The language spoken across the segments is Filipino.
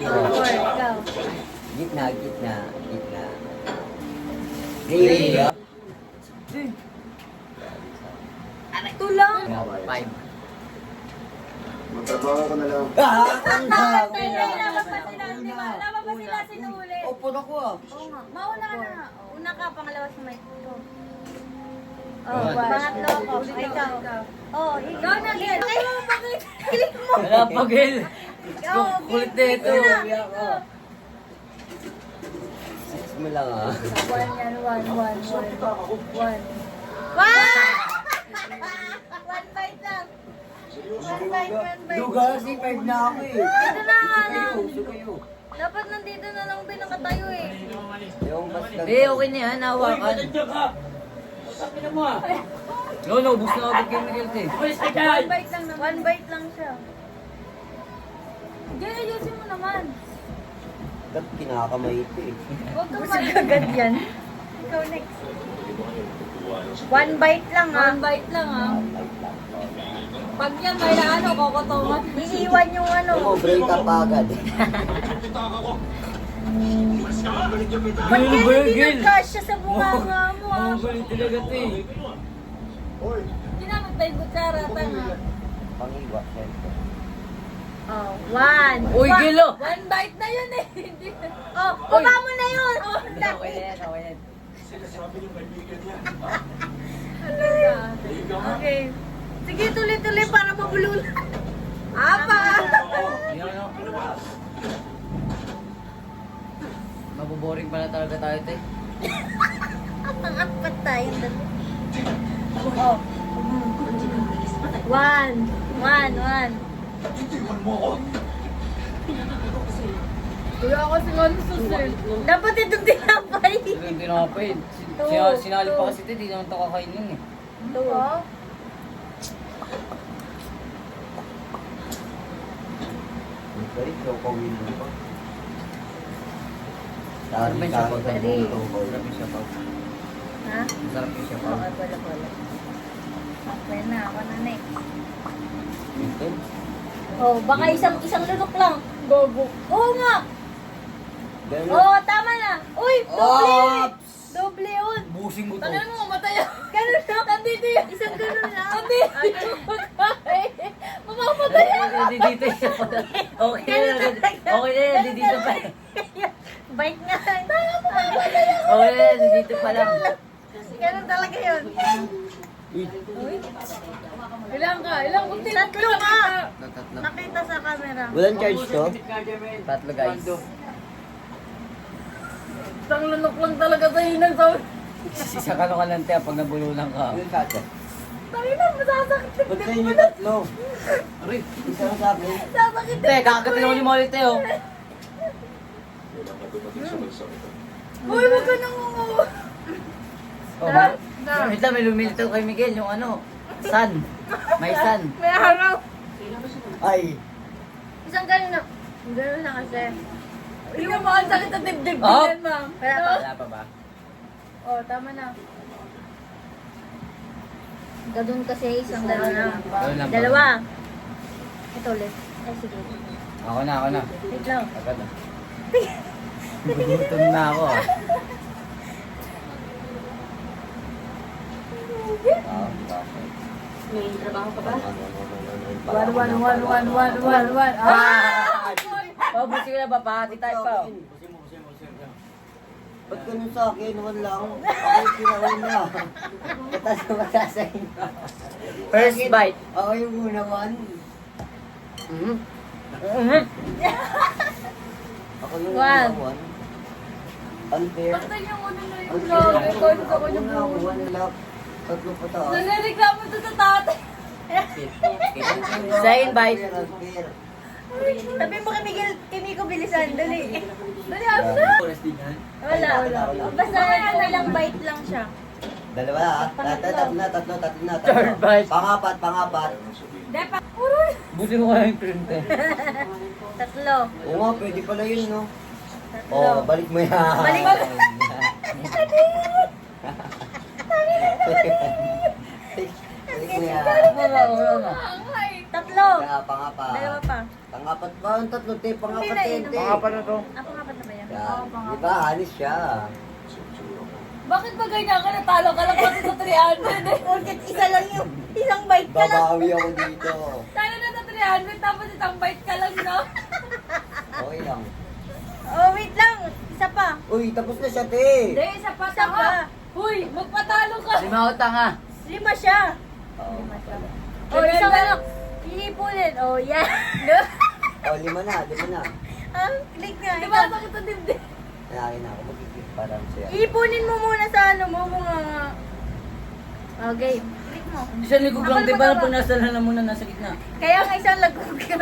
Four, ikaw. Gitna. Three. Two lang. Five. Magtrabaho ko na lang. Labas pa sila, di ba? Labas pa sila sinuli. Opo na ko ah. Oo nga. Mauna ka na. Una ka, pangalawa sa mic. Ito. Oh, One. pangatlo ako. Ay, ikaw. Oh, ikaw na din. Ay, bakit? Click mo. Wala pa, Gil. Oh, Kulit na ito. Ito na. Six mo lang ah. One yan, one. One! One bite lang. One bite. Lugar, si five na ako eh. Dito na nga lang. Sukayo. Dapat nandito na lang din nakatayo eh. Yung mas Okay na yan, hawakan. No, ubus na agad kay Miguel, te. One bite lang naman. One bite lang siya. Diyan, ayusin mo naman. Ba't kinakamay ito eh. Huwag kang agad yan. Ikaw next. One bite lang ha. One bite lang ha. Pag yan may ano, kokotongan. Iiwan yung ano. Ano, break up agad. Ba't yan hindi nag-cash siya sa bunganga mo ha? Ang galing talaga, te. Ginamit pa yung kutsara, tanga. Pangiwa, siyempre. Oh, one. Uy, Gilo! One bite na yun eh. Oh, baba mo na yun. Oh, Okay na yan, okay na yan. Okay. Sige, tuloy-tuloy para mabululan. Apa! Yan, ano? Maboboring pala talaga tayo, te. Ang apat tayong dalawa. Oh. One. Wala kasi nga nasusunod. Dapat itong tinapay. Hindi na pa eh. Sinali pa kasi, te. Di naman ito kakainin eh. Ito oh. Balik, ikaw kawin mo pa. Ano ba yung sabaw? Sarap ng buto ko. Sarap yung sabaw. Ha? Sarap yung sabaw. Oo, wala. Okay na, ako na next. Ito? Oh, baka isang lunok lang. Gogo. Oo nga. Ganun. Oo, tama na. Uy, doble yun. Ops! Doble yun. Busing mo to. Tangan mo, matay ako. Ganun na. Nandito yun. Isang ganun lang. Nandito. Mamamatay ako. Hindi dito siya pala. Okay na yan. Okay na yan, hindi dito pa. Bite nga. Mamamatay ako. Okay na yan, hindi dito pa lang. Ganun talaga yun. Ilang ka? Tatlo nga. Tatlo. Nakita sa camera. Walang charge to? Tatlo, guys. Isang lunok lang talaga sa hinang sa... Isa ka lang, te, pag nabulunan ka. Ilan kata? Tayo na, masasakit. Ba't sa inyo tatlo? Aray. Isa lang sa akin. Sasakit. Te, kakagatin ako ni Molly, te, oh. Uy, wag ka nang Oh, wait lang, may lumilitaw kay Miguel, yung ano, sun. May sun. May araw. Ay! Isang ganun na. Ganun na kasi. Yung mga sakit na dibdib Oh. din, ma'am. Wala pa. Wala pa ba? Oh, tama na. Ganun kasi isang dalawa na. Ganun lang ba? Dalawa. Ito ulit. Ay, sige. Ako na. Wait lang. Agad na. Gugutom na ako, ah. May trabaho ka ba? One. Ah! Oh, busi ko na ba? Pahati tayo pa, oh. Ba't ganun sa akin? Naman lang. Ako yung pinauna. Batas na matasayin. First bite. Ako yung una one. Ako yung una One. one. Unfair. Patay yung ano na yung Unfair. vlog. Record sa kanya Ako po. una, one lang. Tatlo pa taas. Nanireklamo to sa tatay. Second bite. Unfair. Sabi mo kay Miguel, kay Nico bilisan. Dali. Dali, ano na? Wala. Basta ilang bite lang siya. Dalawa ah. Tatlo na. Third bite. Pangapat. Depa. Uroy. Busi ko kaya yung cream, te. Tatlo. Oo nga, pwede pala yun, no? Tatlo. Oh, balik mo yan. Balik mo. Balik mo yan. Wala na. Tatlo. Pangapat. Dalawa pa. Pangapat pa, ang tatlo, te. Pangapat, Hindi na te. yun. Pangapat na to. Ah, pangapat na ba yan? Yan. Oo, pangapat. Di ba, alis siya. Bakit ba ganyan ka? Natalo ka lang kasi sa 300 eh. Porket isa lang yung isang bite ka lang. Babawi ako dito. Talo na sa 300 tapos isang bite ka lang, no? Okay lang. Oh, wait lang. Isa pa. Uy, tapos na siya, te. Hindi, isa pa. Isa pa. Huy, magpatalo ka. 5 utang ha. 5 siya. Oo. 5 siya. Oh, isang ano. Iipunin. Oh, yan. Oh, 5 na. Ang click nga. Diba sakit ang dibdib? Kailangan na ako magkikip para siya. Iipunin mo muna sa ano mo kung Okay, click mo. Isang likog lang, di ba? Pag nasa na muna, nasa gitna. Kaya nga isang lagog. 1, 2.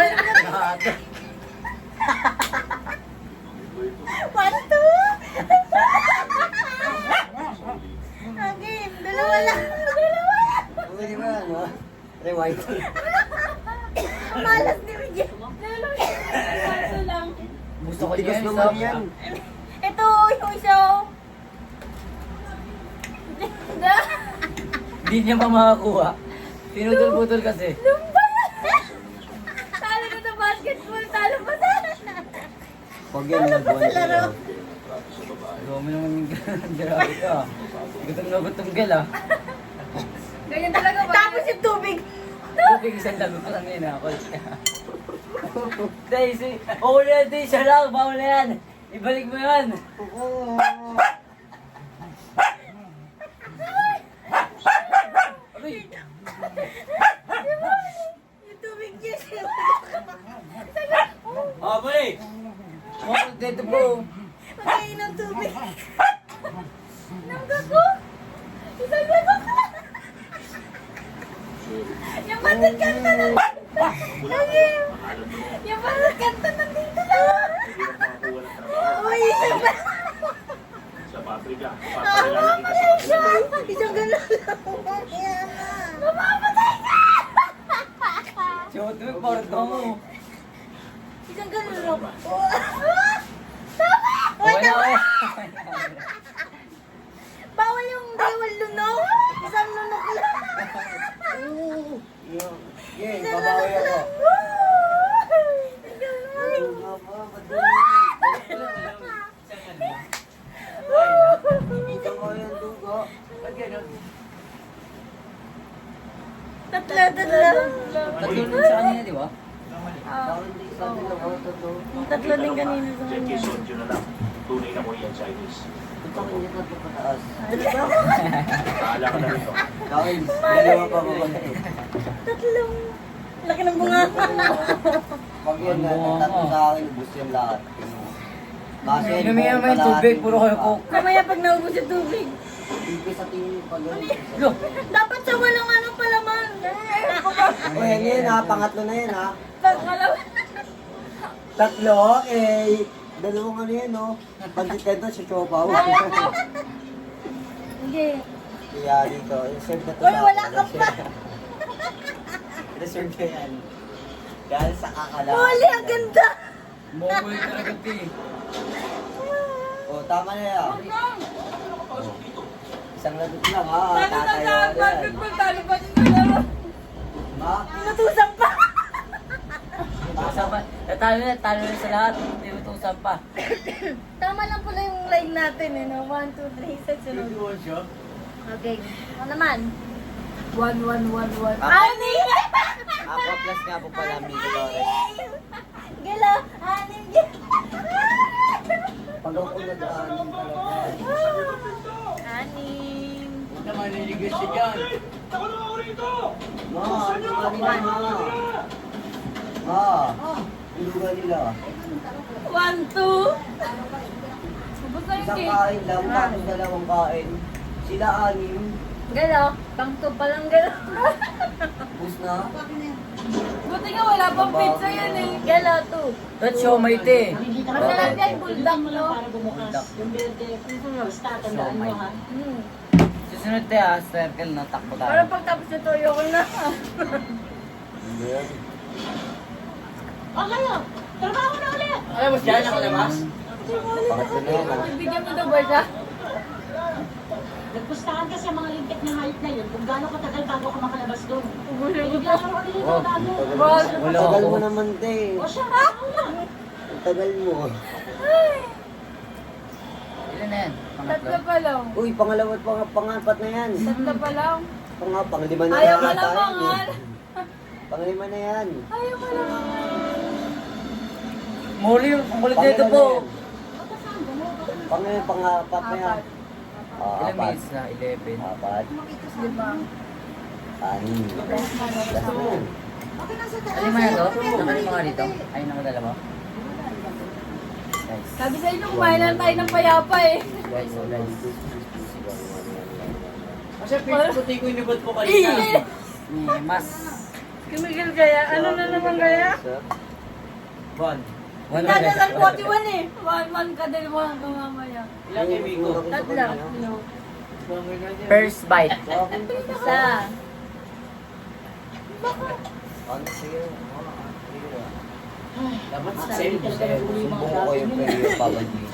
Okay, dalawa lang. Uy, di ba, ano? Rewind. Malas ni Miguel. Kaso lang. Gusto ko Tigas yan. naman yan. Ito, yung isa. Oh. Hindi niya pa makakuha. Pinutol-putol kasi. Talo na sa basketball. Talo pa sa... Pag yan, nag-1 laro. Dami naman yung grabe ka. Gutom na gutom gal ah. Ganyan talaga ba? Tapos yung tubig. Tubig isang dami pa lang yun ako. Daisy, okay na yan, siya lang, bawal na yan. Ibalik mo yan. Aray, Yung tubig niya. balik. Bakit dito po? Pagkain ng tubig. Nangga ko. Isang gago ka. Yung batat kanta nandito. Yung batat kanta nandito lang. Uy, isang ba? Sa paprika. Mamamatay siya. Isang gano'n lang. Mamamatay ka. Siyot mo, parang mo. Isang gano'n lang. Okay na, okay. Bawal yung bawal lunaw. Isang lunok lang. Yeah, babawi ako. Ito ko yung dugo. Ba't ganun? Tatlo. Tatlo nun sa kanina, di ba? Parang hindi sabi lang ako totoo. Yung tatlo din kanina sa Check kanya. your suit, yun na lang. Tunay na Korean Chinese. Ito ko yung tatlo pataas. Bahala ka na rito. Dahil, dalawa pa ko ba ito? Tatlong. Laki ng bunga. Pag yan na, tatlo sa akin, ubus yan lahat. Kasi, Inumihan mo yung tubig, puro kayo coke. Mamaya pag naubos yung tubig. Ibig sa tingin pag Go! Dapat sa walang anong palaman. O yan yun ha, pangatlo na yan ha. Pagkalaw. Tatlo, dalawang ano yan no. Pagkitento si Chopaw. Hindi. Kaya dito, reserve na to. Uy, wala ka pa. Reserve ka yan. Dahil sa kakalaman. Huli, ang ganda. Mongol talaga, ti. O, tama na yan. Isang lagot lang ha. Tatayo na yan. Talo pa din sa laro. Ha? Inutusan pa. Talo na sa lahat. Tinutusan pa. Tama lang pala yung line natin eh. No? 1, 2, 3, sa sunod. Okay. Ano naman? 1, 1, 1, 1. Ani! Ako plus nga po pala, Mito Torres. Gila! Anim gila! Pag ako nag-aanin talaga. Anim! Huwag naman niligas siya dyan. Ma, ano kanina ma? Ma, ilugan nila. 1, 2. Ubus na yung Isang cake. kain lang, tapos dalawang kain. Sila anim. Gala, pangto pa lang gala. Bus na. Buti nga wala pang pizza yan eh. Gala, 2. That's show may te. Masarap yan, bulldog, no? Siomay. Hmm. Susunod te ha, circle na takbo tayo. Parang pagtapos na to, ayoko na. Hindi yan. Okay na. Trabaho na ulit. Alam mo siya, nakalabas? Pangatlo na yan ha. Bigyan mo daw ba siya? Nagpustahan kasi ang mga lintik na hayop na yun kung gaano katagal bago ka makalabas doon. Oh, wala Tagal ako. mo naman, te. O siya, ako lang. Ang tagal mo. Ilan na yan? Tatlo Pangatlo? pa lang. Uy, pangalawa at pangapat na yan. Tatlo pa lang. Panglima na Ayaw yan. mo lang mangal. Panglima na yan. Ayaw mo lang mangal. Muli, ang kulit dito po. Pangapat na yan. Ilang Apat. minutes na? 11. Apat. Lima. Anim. Last na yan. Alin mo na to? Nakalima ka dito? Ay, nakadala mo? Guys. Sabi sa inyo, kumain lang tayo ng payapa eh. Guys, so guys. Kasi puti ko inibot ko kanina. Ni Mas. Kumigil kaya? Ano na naman kaya? Bon. One Dadasal 41 eh. 1-1 ka din mo hanggang mamaya. Ilang ibigo? Tatlo. First bite. Isa. Ano siya? Dapat Ah, sa sale. Sumbong ko yung prayer, Papa Jesus.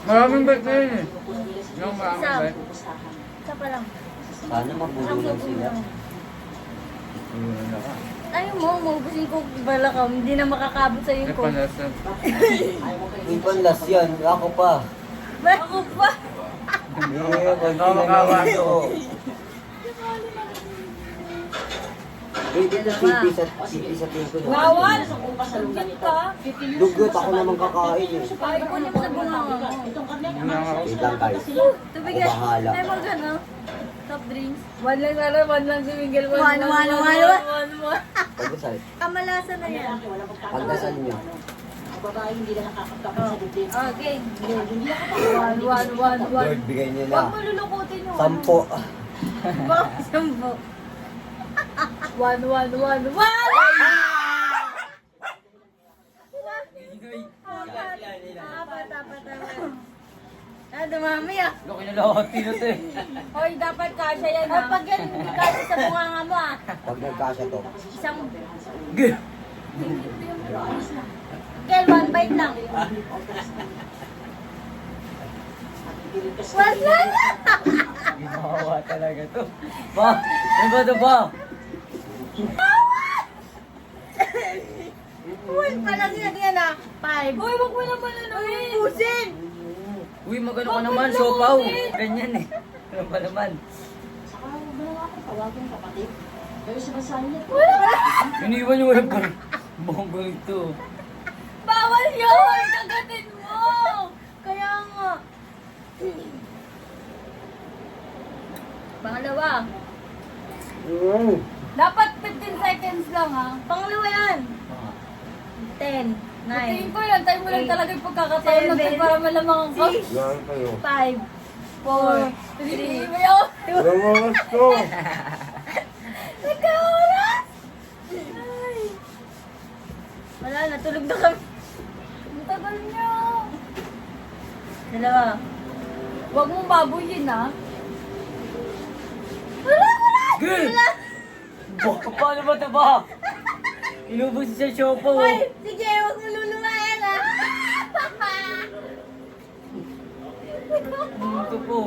Maraming bite na yun eh. Yung Isa. maraming bite. Isa pa lang. Sana mabulungan sila. Ayun na ka. Ayaw mo, magusin ko balakam. Hindi na makakabot sa yung May ko. panlasa. Hindi pa last yan. Ako pa. Ako pa. Yeah, Nakakakawa. Pwede na pipi sa tingin ko. Bawal. Pasalungan Dugyot ito. ka. Dugyot ako naman kakain eh. Ay, kunin mo sa bunga. Itong karne, Wait lang tayo. Tubig Ako bahala. Ay, mag ano? Soft drinks. One lang sana, one lang si Miguel. One. Pagdasal. Kamalasa na yan. Pagdasal nyo. Ang babae hindi na nakakapagpapit sa dibdib. Okay. Hindi ako pa. One. Lord, bigay nyo Huwag na. mo lulukutin yung 10. Baka sampo. One. Apat. Ah, dumami ah. Laki na lahat. Tino to eh. Hoy, dapat kasya yan ah. Pag yan, kasya sa bunganga mo ah. Pag nagkasya to. Isang, Gah! Kel, one bite lang. Wala na! Ginawa talaga to. Ba? Ano ba ito ba? Uy, palang yan ah. 5. Uy, wag mo naman ano eh. Pusin! Uy, magano ka naman, siopaw. Ganyan eh. Ano ba naman? Saka huwag mo lang ako tawagin kapatid. Pero sa basahin niya. Iniwan yung walang parang bonggo ito. Bawal yun! Kagatin mo! Kaya nga. Pangalawa. Dapat 15 seconds lang ha. Pangalawa yan. 10, 9, Tingin ko yan, tayo mo lang talaga yung pagkakataon natin Seven. para malamang ang cup. Yan kayo. 5, 4, 3, Ayaw! Lamas ko! Nagka-oras! Ay. Wala na, tulog na kami. Ang tagal niyo. Dalawa. Huwag mong baboyin ha. Gil! Baka paano ba ito ba? Inubos siya siopaw. Hoy, sige, huwag mo lulumayan ha. Ito po.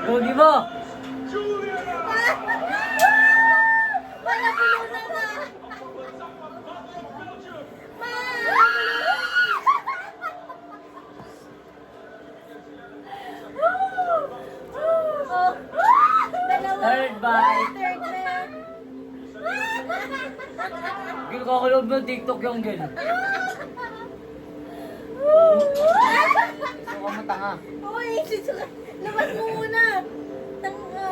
Logi mo! Wala pulunan na. Dalawa. Third bite. Third na yan. Gil, kakaloob ng TikTok yung Gil. Baka matanga. Uy, labas mo muna. Tanga.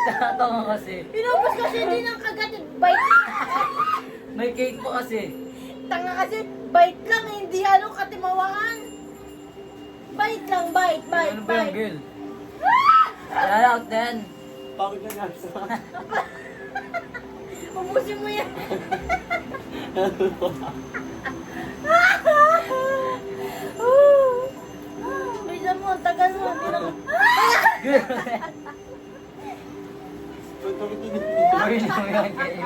Tatanga kasi. Pinupos kasi hindi ng kagat. Bite. May cake pa kasi. Tanga kasi, bite lang, hindi ano katimawangan. Bite lang, bite. Ano ba yung Gil? Shout out then. Bakit na nasa? Ubusin mo yan. Bisa mo, tagal mo. Hindi na Gil! Tuloy mo yan kayo.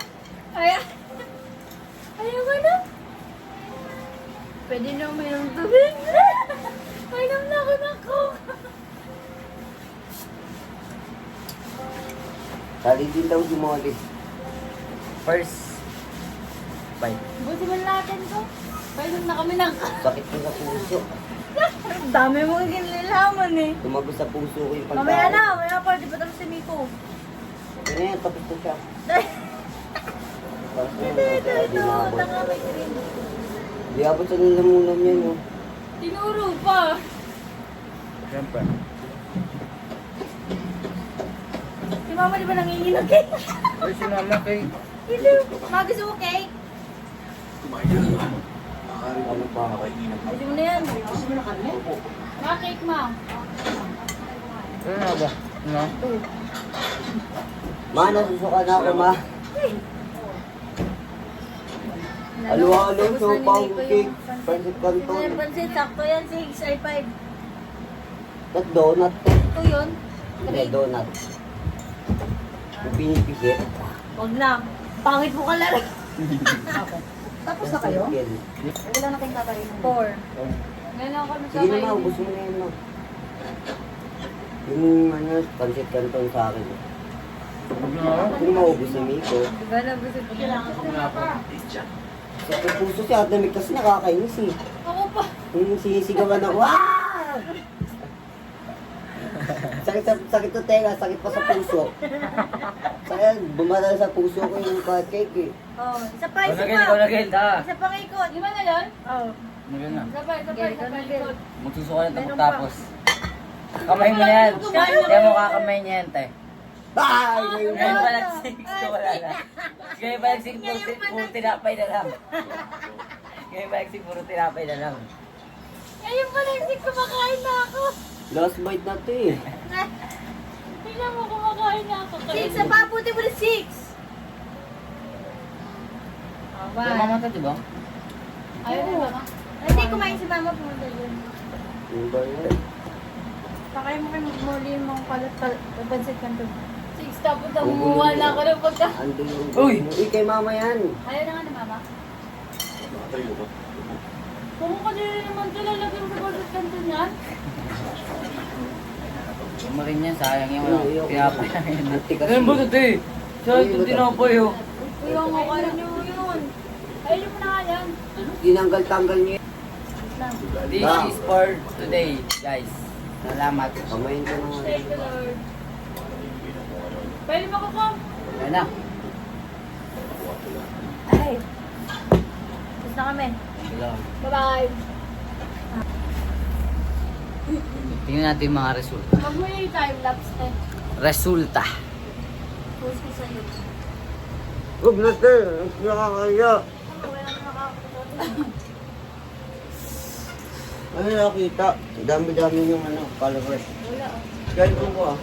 Ay, ayaw ko na. Pwede na uminom tubig. Mainom na ako ng Coke. Sali din daw si Molly. First bite. Buti man natin to. Painom na kami ng... Sakit ko sa puso. Ang dami mong ginlilaman eh. Tumagos sa puso ko yung pagkain. Mamaya na, may party pa tapos si Miko. Ano yan, tapos na siya. Tapos na Ito, yan, ito, kaya di ito. naabot. Tanga may cream. Di abot sa nalamunan yan, no? Tinuro pa. Siyempre. Si Mama di ba nanginginog eh? Ay, si mama kay... Hindi. Mama gusto mo cake? Ano pa? Ayun mo na yan. Gusto mo na karne? Ma, cake ma. Ano na ba? Ano? Ma, nasusuka na ako, ma. Halo-halo, Tapos so na ni pang Miko cake, yung pansit. pansit Ito canton. yung pansit, sakto yan, 6 ay 5. At donut. Ito yun. Hindi, donut. Yung pinipisit. Huwag na. Pangit mo ka lang. Tapos na kayo? Yan. Wala na kayong kakain. 4. Ngayon ako Sige na, ma, nagkakain. ubus mo na yan, ma. Yung ano, pansit canton sa akin. Kung maubos na Miko. Di ba na gusto ko? Sa puso siya, at namig kasi nakakainis eh. Ako pa. Yung sinisigawan ako, ah! Sakit to tenga, sakit pa sa puso. Kaya bumaral sa puso ko yung cake eh. Oh, isa pa, Ikaw isa na gel, pa. ikaw na gel, ha? Isa pa ikot. Di ba na yun? Oh. Magyan na. Sabay, sabay, Gel, sabay. gel. Likod. Magsusuka na Meron tapos. Kamay mo na yan. Hindi mo kakamay niya yan, te. Ay! Ngayon Ngayon na. pa nag-6 ko, wala na. Ngayon pa nag-6, puro tinapay na lang. Ngayon pa nag-6, puro tinapay na lang. Ngayon pala hindi kumakain na ako. Last bite na to eh. Tingnan mo kumakain na ako. 6 sa pa, puti mo na 6. Oh, Kaya mama ka, di ba? Ayaw na ba? Hindi, kumain si Mama, pumunta dun. Yung ba yan? Pakay mo kay Molly yung mga pansit kanto. 6 tapos namuha na ako ng pagka. Ando yung... Uy! Uy, kay mama yan. Ayaw na nga ni mama. Kung kanina naman ito lalagyan sa budget kanto niyan. Umarin yan, sayang yung ano. Ayoko. Tinapay na yun. Tikas Ganun ba yun. ito, eh? Sayang itong tinapay, oh. Kuya, nga kaya niyo yun. Ayaw mo na nga yan. Tinanggal-tanggal niya. This is for today, guys. Salamat. Kamayin ko na nga. Thank you, Lord. Pwede mo ko po? Yan na. Ay. Tapos na kami. Hello. Bye-bye. Tingnan natin yung mga resulta. Huwag mo yung time-lapse eh. Resulta. Post ko sa'yo. Huwag na te, nakakaya. Wala na nakakita. Ano nakita? Dami-dami yung ano, followers. Wala. Ganito ko ah.